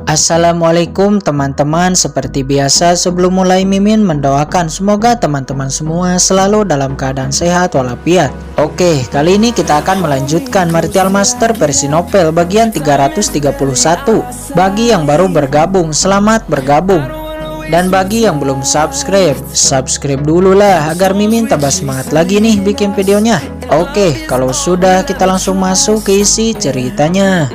Assalamualaikum teman-teman. Seperti biasa sebelum mulai Mimin mendoakan semoga teman-teman semua selalu dalam keadaan sehat walafiat. Oke, kali ini kita akan melanjutkan Martial Master versi novel bagian 331. Bagi yang baru bergabung, selamat bergabung. Dan bagi yang belum subscribe, subscribe dulu lah agar Mimin tambah semangat lagi nih bikin videonya. Oke, kalau sudah kita langsung masuk ke isi ceritanya.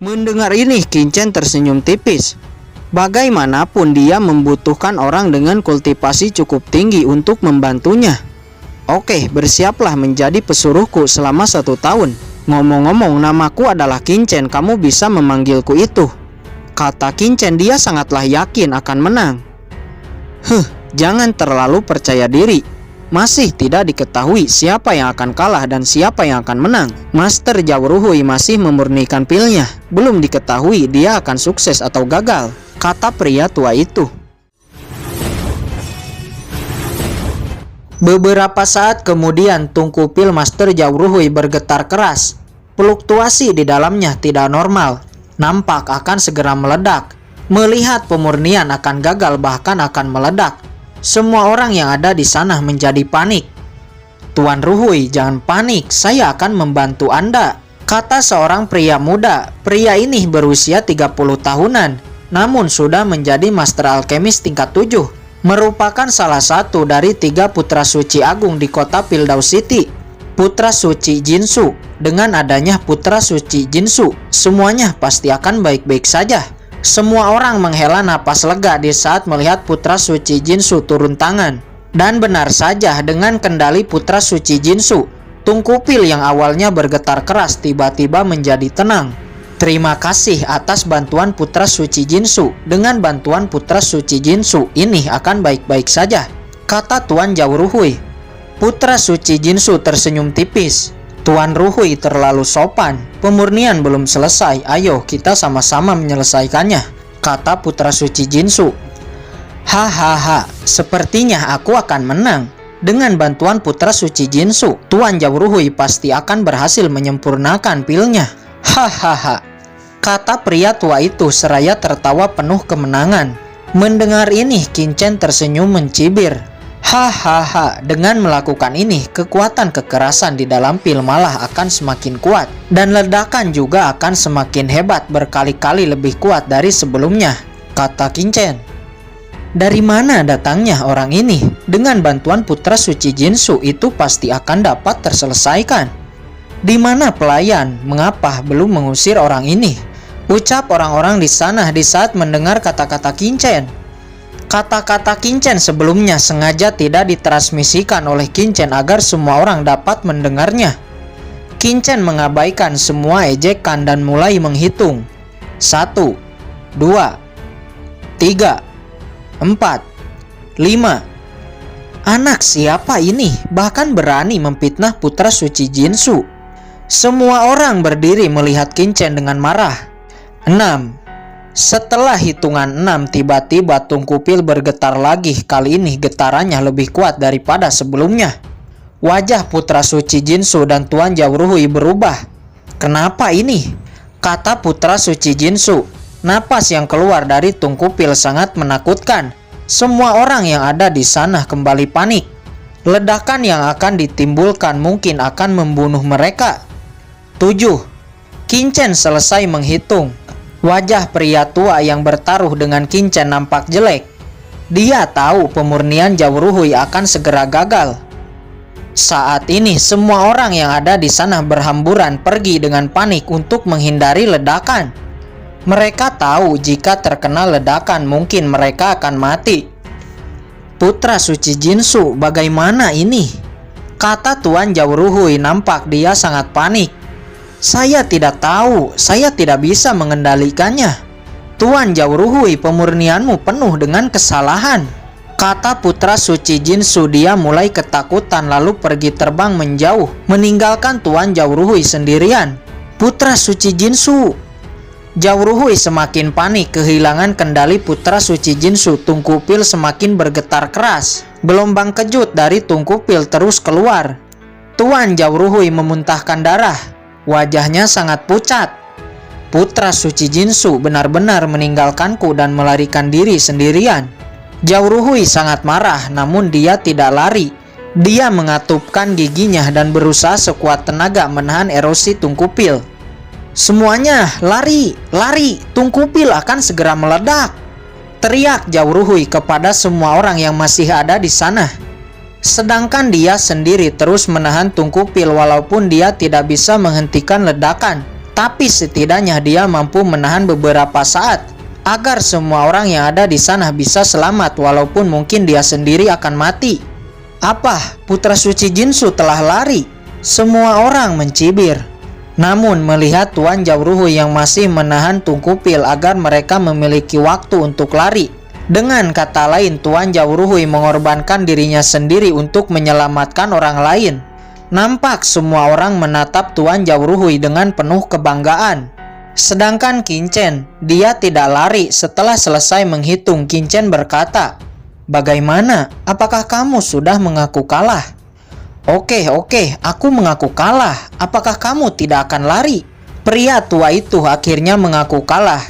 Mendengar ini, Kincen tersenyum tipis. Bagaimanapun dia membutuhkan orang dengan kultivasi cukup tinggi untuk membantunya. Oke, bersiaplah menjadi pesuruhku selama 1 tahun. Ngomong-ngomong, namaku adalah Kincen, kamu bisa memanggilku itu, kata Kincen. Dia sangatlah yakin akan menang. Jangan terlalu percaya diri. Masih tidak diketahui siapa yang akan kalah dan siapa yang akan menang. Master Jauruhui masih memurnikan pilnya. Belum diketahui dia akan sukses atau gagal, kata pria tua itu. Beberapa saat kemudian tungku pil Master Jauruhui bergetar keras. Fluktuasi di dalamnya tidak normal. Nampak akan segera meledak. Melihat pemurnian akan gagal bahkan akan meledak, semua orang yang ada di sana menjadi panik. Tuan Ruhui, jangan panik, saya akan membantu Anda, kata seorang pria muda. Pria ini berusia 30 tahunan, namun sudah menjadi Master Alkemis tingkat 7. Merupakan salah satu dari 3 putra suci agung di kota Pildaus City. Putra suci Jinsu. Dengan adanya putra suci Jinsu, semuanya pasti akan baik-baik saja. Semua orang menghela napas lega di saat melihat putra suci Jinsu turun tangan. Dan benar saja, dengan kendali putra suci Jinsu, tungku pil yang awalnya bergetar keras tiba-tiba menjadi tenang. Terima kasih atas bantuan putra suci Jinsu. Dengan bantuan putra suci Jinsu, ini akan baik-baik saja, kata Tuan Jauruhui. Putra suci Jinsu tersenyum tipis. Tuan Ruhui terlalu sopan. Pemurnian belum selesai. Ayo kita sama-sama menyelesaikannya, kata putra suci Jinsu. Hahaha, sepertinya aku akan menang. Dengan bantuan putra suci Jinsu, Tuan Jauruhui pasti akan berhasil menyempurnakan pilnya. Hahaha, kata pria tua itu seraya tertawa penuh kemenangan. Mendengar ini, Kincen tersenyum mencibir. Hahaha, dengan melakukan ini, kekuatan kekerasan di dalam pil malah akan semakin kuat. Dan ledakan juga akan semakin hebat, berkali-kali lebih kuat dari sebelumnya, kata Kincen. Dari mana datangnya orang ini? Dengan bantuan putra suci Jinsu itu pasti akan dapat terselesaikan. Di mana pelayan? Mengapa belum mengusir orang ini? Ucap orang-orang di sana di saat mendengar kata-kata Kincen. Kata-kata Kincen sebelumnya sengaja tidak ditransmisikan oleh Kincen agar semua orang dapat mendengarnya. Kincen mengabaikan semua ejekan dan mulai menghitung. 1, 2, 3, 4, 5. Anak siapa ini? Bahkan berani memfitnah putra suci Jinsu. Semua orang berdiri melihat Kincen dengan marah. 6. Setelah hitungan 6, tiba-tiba tungku pil bergetar lagi. Kali ini getarannya lebih kuat daripada sebelumnya. Wajah putra suci Jinsu dan Tuan Jauruhui berubah. Kenapa ini? Kata putra suci Jinsu. Napas yang keluar dari tungku pil sangat menakutkan. Semua orang yang ada di sana kembali panik. Ledakan yang akan ditimbulkan mungkin akan membunuh mereka. 7. Kincen selesai menghitung. Wajah pria tua yang bertaruh dengan Kincen nampak jelek. Dia tahu pemurnian Jauruhui akan segera gagal. Saat ini semua orang yang ada di sana berhamburan pergi dengan panik untuk menghindari ledakan. Mereka tahu jika terkena ledakan mungkin mereka akan mati. Putra suci Jinsu, bagaimana ini? Kata Tuan Jauruhui, nampak dia sangat panik. Saya tidak tahu, saya tidak bisa mengendalikannya. Tuan Jauruhui, pemurnianmu penuh dengan kesalahan, kata putra suci Jinsu. Dia mulai ketakutan lalu pergi terbang menjauh, meninggalkan Tuan Jauruhui sendirian. Putra suci Jinsu. Jauruhui semakin panik, kehilangan kendali putra suci Jinsu. Tungku pil semakin bergetar keras. Gelombang kejut dari Tungku Pil terus keluar. Tuan Zhao Ruhui memuntahkan darah. Wajahnya sangat pucat. Putra suci Jinsu benar-benar meninggalkanku dan melarikan diri sendirian. Zhao Ruhui sangat marah, namun dia tidak lari. Dia mengatupkan giginya dan berusaha sekuat tenaga menahan erosi Tungku Pil. Semuanya lari, lari, Tungku Pil akan segera meledak. Teriak Zhao Ruhui kepada semua orang yang masih ada di sana. Sedangkan dia sendiri terus menahan Tungku Pil walaupun dia tidak bisa menghentikan ledakan. Tapi setidaknya dia mampu menahan beberapa saat agar semua orang yang ada di sana bisa selamat walaupun mungkin dia sendiri akan mati. Apa? Putra suci Jinsu telah lari? Semua orang mencibir. Namun melihat Tuan Zhao Ruhui yang masih menahan Tungku Pil agar mereka memiliki waktu untuk lari. Dengan kata lain, Tuan Zhao Ruhui mengorbankan dirinya sendiri untuk menyelamatkan orang lain. Nampak semua orang menatap Tuan Zhao Ruhui dengan penuh kebanggaan. Sedangkan Qin Chen, dia tidak lari. Setelah selesai menghitung, Qin Chen berkata, "Bagaimana? Apakah kamu sudah mengaku kalah?" Oke, aku mengaku kalah. Apakah kamu tidak akan lari?" Pria tua itu akhirnya mengaku kalah.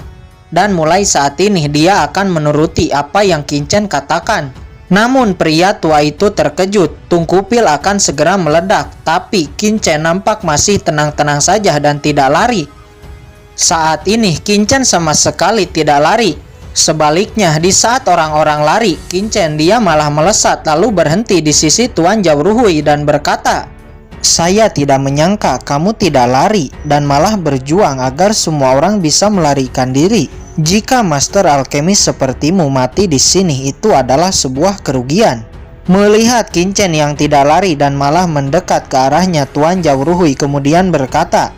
Dan mulai saat ini dia akan menuruti apa yang Qin Chen katakan. Namun pria tua itu terkejut. Tungku Pil akan segera meledak. Tapi Qin Chen nampak masih tenang-tenang saja dan tidak lari. Saat ini Qin Chen sama sekali tidak lari. Sebaliknya, di saat orang-orang lari, Qin Chen dia malah melesat lalu berhenti di sisi Tuan Zhao Ruhui dan berkata, "Saya tidak menyangka kamu tidak lari dan malah berjuang agar semua orang bisa melarikan diri. Jika Master Alkemis sepertimu mati di sini, itu adalah sebuah kerugian." Melihat Qin Chen yang tidak lari dan malah mendekat ke arahnya, Tuan Zhao Ruhui kemudian berkata,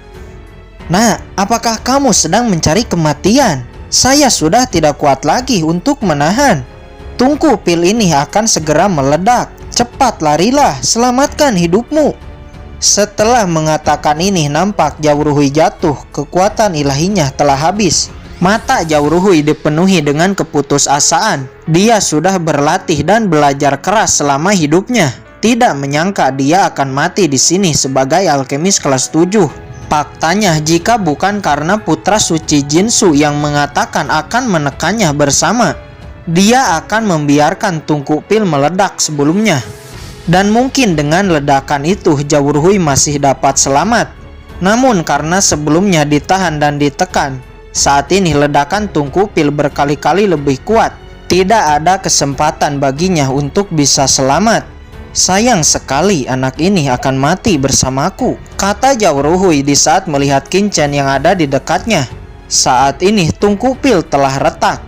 "Nah, apakah kamu sedang mencari kematian? Saya sudah tidak kuat lagi untuk menahan. Tungku Pil ini akan segera meledak. Cepat larilah, selamatkan hidupmu." Setelah mengatakan ini, nampak Zhao Ruhui jatuh. Kekuatan ilahinya telah habis. Mata Zhao Ruhui dipenuhi dengan keputusasaan. Dia sudah berlatih dan belajar keras selama hidupnya. Tidak menyangka dia akan mati di sini sebagai alkemis kelas 7. Faktanya, jika bukan karena putra suci Jinsu yang mengatakan akan menekannya bersama, dia akan membiarkan Tungku Pil meledak sebelumnya. Dan mungkin dengan ledakan itu Zhao Ruhui masih dapat selamat. Namun karena sebelumnya ditahan dan ditekan, saat ini ledakan Tungku Pil berkali-kali lebih kuat. Tidak ada kesempatan baginya untuk bisa selamat. "Sayang sekali anak ini akan mati bersamaku," kata Zhao Ruhui di saat melihat Qin Chen yang ada di dekatnya. Saat ini Tungku Pil telah retak.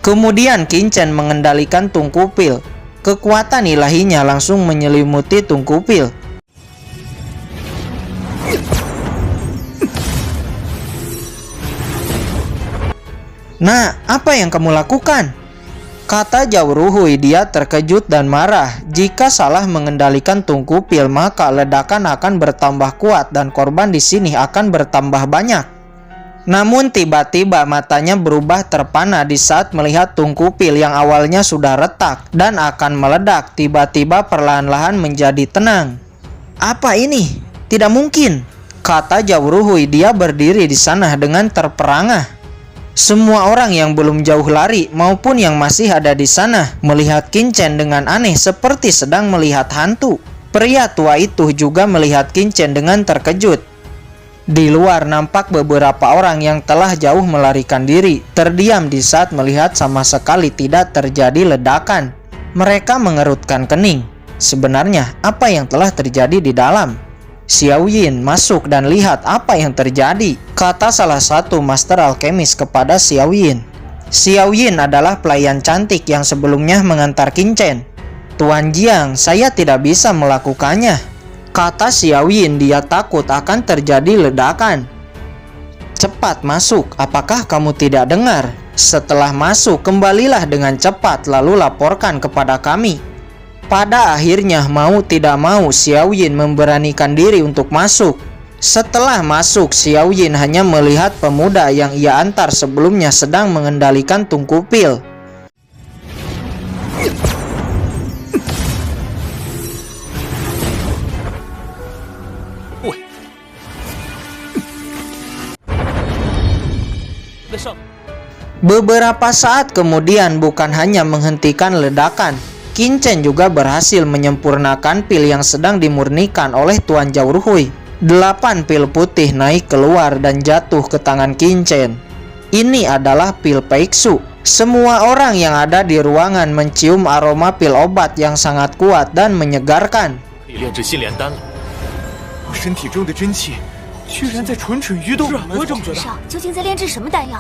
Kemudian Qin Chen mengendalikan Tungku Pil. Kekuatan ilahinya langsung menyelimuti Tungku Pil. "Nah, apa yang kamu lakukan?" kata Zhao Ruhui. Dia terkejut dan marah. Jika salah mengendalikan Tungku Pil, maka ledakan akan bertambah kuat dan korban di sini akan bertambah banyak. Namun tiba-tiba matanya berubah terpana di saat melihat Tungku Pil yang awalnya sudah retak dan akan meledak tiba-tiba perlahan-lahan menjadi tenang. "Apa ini? Tidak mungkin," kata Zhao Ruhui. Dia berdiri di sana dengan terperangah. Semua orang yang belum jauh lari maupun yang masih ada di sana melihat Qin Chen dengan aneh seperti sedang melihat hantu. Pria tua itu juga melihat Qin Chen dengan terkejut. Di luar nampak beberapa orang yang telah jauh melarikan diri, terdiam di saat melihat sama sekali tidak terjadi ledakan. Mereka mengerutkan kening. Sebenarnya apa yang telah terjadi di dalam? "Xiao Yin, masuk dan lihat apa yang terjadi," kata salah satu Master Alkemis kepada Xiao Yin. Xiao Yin adalah pelayan cantik yang sebelumnya mengantar Qin Chen. "Tuan Jiang, saya tidak bisa melakukannya," kata Xiao Yin. Dia takut akan terjadi ledakan. "Cepat masuk, apakah kamu tidak dengar? Setelah masuk, kembalilah dengan cepat lalu laporkan kepada kami." Pada akhirnya mau tidak mau Xiao Yin memberanikan diri untuk masuk. Setelah masuk, Xiao Yin hanya melihat pemuda yang ia antar sebelumnya sedang mengendalikan Tungku Pil. 上。 Beberapa saat kemudian bukan hanya menghentikan ledakan, Qin Chen juga berhasil menyempurnakan pil yang sedang dimurnikan oleh Tuan Zhao Ruhui. 8 pil putih naik keluar dan jatuh ke tangan Qin Chen. Ini adalah pil Peixu. Semua orang yang ada di ruangan mencium aroma pil obat yang sangat kuat dan menyegarkan. 可以炼制心莲丹了。我身体中的真气居然在蠢蠢欲动。我也这么觉得。上究竟在炼制什么丹药？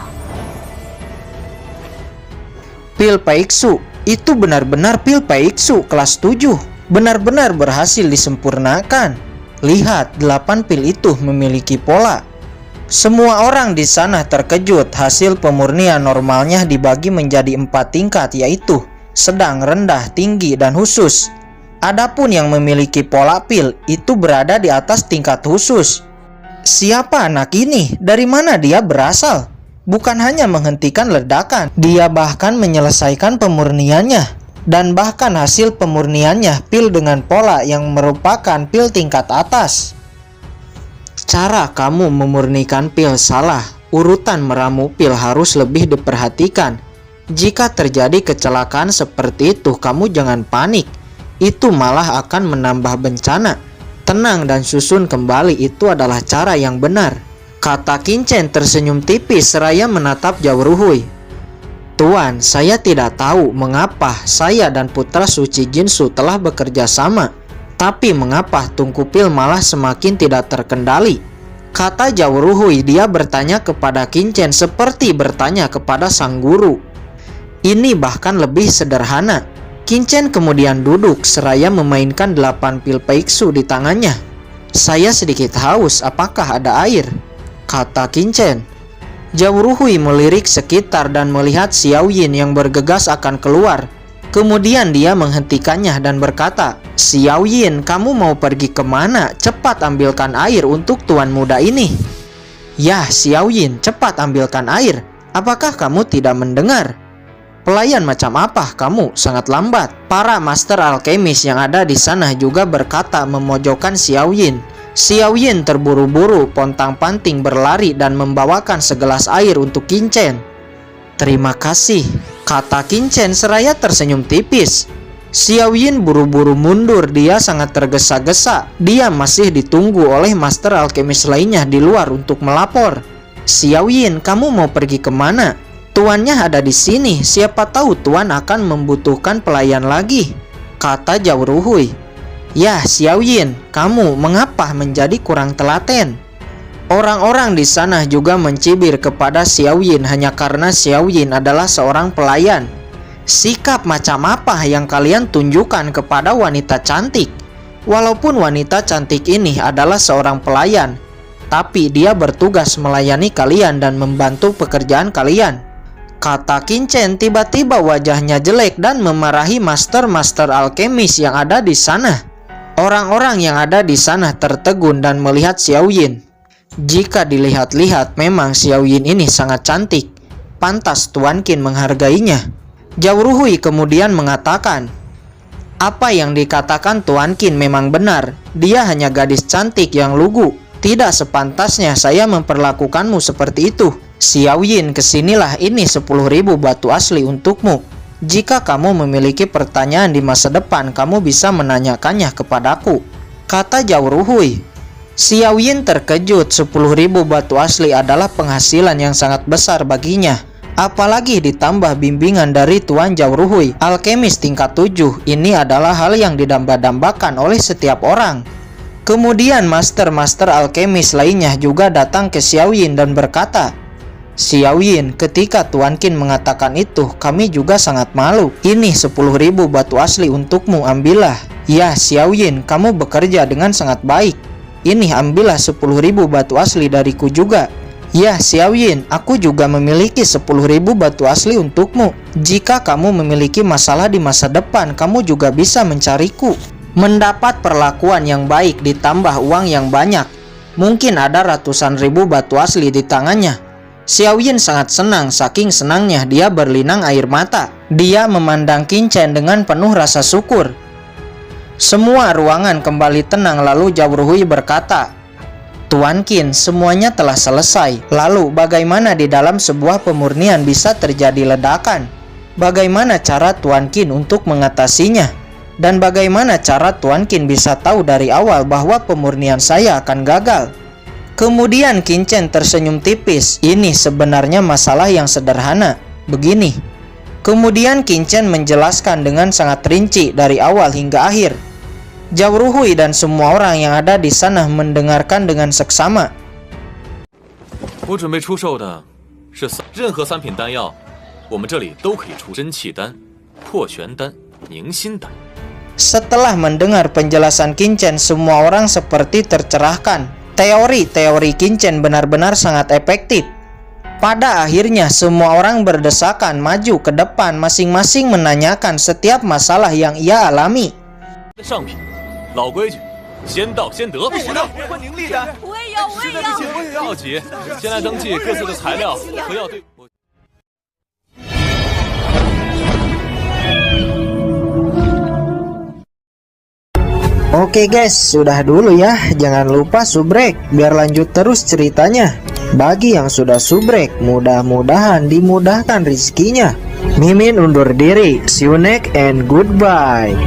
Pil Peixu itu benar-benar pil Peixu kelas 7. Benar-benar berhasil disempurnakan. Lihat, 8 pil itu memiliki pola. Semua orang di sana terkejut. Hasil pemurnian normalnya dibagi menjadi 4 tingkat, yaitu sedang, rendah, tinggi, dan khusus. Adapun yang memiliki pola pil itu berada di atas tingkat khusus. Siapa anak ini? Dari mana dia berasal? Bukan hanya menghentikan ledakan, dia bahkan menyelesaikan pemurniannya. Dan bahkan hasil pemurniannya pil dengan pola yang merupakan pil tingkat atas. Cara kamu memurnikan pil salah. Urutan meramu pil harus lebih diperhatikan. Jika terjadi kecelakaan seperti itu, kamu jangan panik. Itu malah akan menambah bencana. Tenang dan susun kembali, itu adalah cara yang benar, kata Qin Chen tersenyum tipis seraya menatap Zhao Ruhui. Tuan, saya tidak tahu mengapa saya dan putra suci Jinsu telah bekerja sama. Tapi mengapa tungku pil malah semakin tidak terkendali? Kata Zhao Ruhui. Dia bertanya kepada Qin Chen seperti bertanya kepada sang guru. Ini bahkan lebih sederhana. Qin Chen kemudian duduk seraya memainkan 8 pil Peixu di tangannya. Saya sedikit haus, apakah ada air? Kata Qin Chen. Zhao Ruhui melirik sekitar dan melihat Xiao Yin yang bergegas akan keluar. Kemudian dia menghentikannya dan berkata, Xiao Yin, kamu mau pergi kemana? Cepat ambilkan air untuk tuan muda ini. Yah, Xiao Yin, cepat ambilkan air. Apakah kamu tidak mendengar? Pelayan macam apa kamu? Sangat lambat. Para master alkemis yang ada di sana juga berkata memojokkan Xiao Yin. Xiao Yin terburu-buru pontang-panting berlari dan membawakan segelas air untuk Qin Chen. Terima kasih, kata Qin Chen seraya tersenyum tipis. Xiao Yin buru-buru mundur, dia sangat tergesa-gesa. Dia masih ditunggu oleh master alkemis lainnya di luar untuk melapor. Xiao Yin, kamu mau pergi kemana? Tuannya ada di sini, siapa tahu tuan akan membutuhkan pelayan lagi, kata Zhao Ruhui. Ya, Xiao Yin, kamu mengapa menjadi kurang telaten? Orang-orang di sana juga mencibir kepada Xiao Yin hanya karena Xiao Yin adalah seorang pelayan. Sikap macam apa yang kalian tunjukkan kepada wanita cantik? Walaupun wanita cantik ini adalah seorang pelayan, tapi dia bertugas melayani kalian dan membantu pekerjaan kalian, kata Qin Chen. Tiba-tiba wajahnya jelek dan memarahi master-master alkemis yang ada di sana. Orang-orang yang ada di sana tertegun dan melihat Xiao Yin. Jika dilihat-lihat, memang Xiao Yin ini sangat cantik. Pantas Tuan Qin menghargainya. Zhao Ruhui kemudian mengatakan, apa yang dikatakan Tuan Qin memang benar. Dia hanya gadis cantik yang lugu. Tidak sepantasnya saya memperlakukanmu seperti itu. Xiao Yin, kesinilah, ini 10.000 batu asli untukmu. Jika kamu memiliki pertanyaan di masa depan, kamu bisa menanyakannya kepadaku, kata Zhao Ruhui. Xiao Yin terkejut. 10.000 batu asli adalah penghasilan yang sangat besar baginya. Apalagi ditambah bimbingan dari Tuan Zhao Ruhui, alkemis tingkat 7. Ini adalah hal yang didamba-dambakan oleh setiap orang. Kemudian master-master alkemis lainnya juga datang ke Xiao Yin dan berkata, Xiao Yin, ketika Tuan Qin mengatakan itu, kami juga sangat malu. Ini 10.000 batu asli untukmu, ambillah. Ya, Xiao Yin, kamu bekerja dengan sangat baik. Ini ambillah 10.000 batu asli dariku juga. Ya, Xiao Yin, aku juga memiliki 10.000 batu asli untukmu. Jika kamu memiliki masalah di masa depan, kamu juga bisa mencariku. Mendapat perlakuan yang baik ditambah uang yang banyak. Mungkin ada ratusan ribu batu asli di tangannya. Xiao Yin sangat senang, saking senangnya dia berlinang air mata. Dia memandang Qin Chen dengan penuh rasa syukur. Semua ruangan kembali tenang lalu Zhao Ruhui berkata, Tuan Qin, semuanya telah selesai. Lalu bagaimana di dalam sebuah pemurnian bisa terjadi ledakan? Bagaimana cara Tuan Qin untuk mengatasinya? Dan bagaimana cara Tuan Qin bisa tahu dari awal bahwa pemurnian saya akan gagal? Kemudian Qin Chen tersenyum tipis. Ini sebenarnya masalah yang sederhana. Begini. Kemudian Qin Chen menjelaskan dengan sangat rinci dari awal hingga akhir. Zhao Ruhui dan semua orang yang ada di sana mendengarkan dengan seksama. 我准备出售的是任何3品丹药，我们这里都可以出真气丹、破玄丹、凝心丹。 Setelah mendengar penjelasan Qin Chen, semua orang seperti tercerahkan. Teori-teori Qin Chen benar-benar sangat efektif. Pada akhirnya semua orang berdesakan maju ke depan, masing-masing menanyakan setiap masalah yang ia alami. 上品，老规矩，先到先得。是的，换凝力丹。我也要，我也要。不要急，先来登记各自的材料和药对。 Oke guys, sudah dulu ya. Jangan lupa subrek biar lanjut terus ceritanya. Bagi yang sudah subrek, mudah-mudahan dimudahkan rezekinya. Mimin undur diri. See you next and goodbye.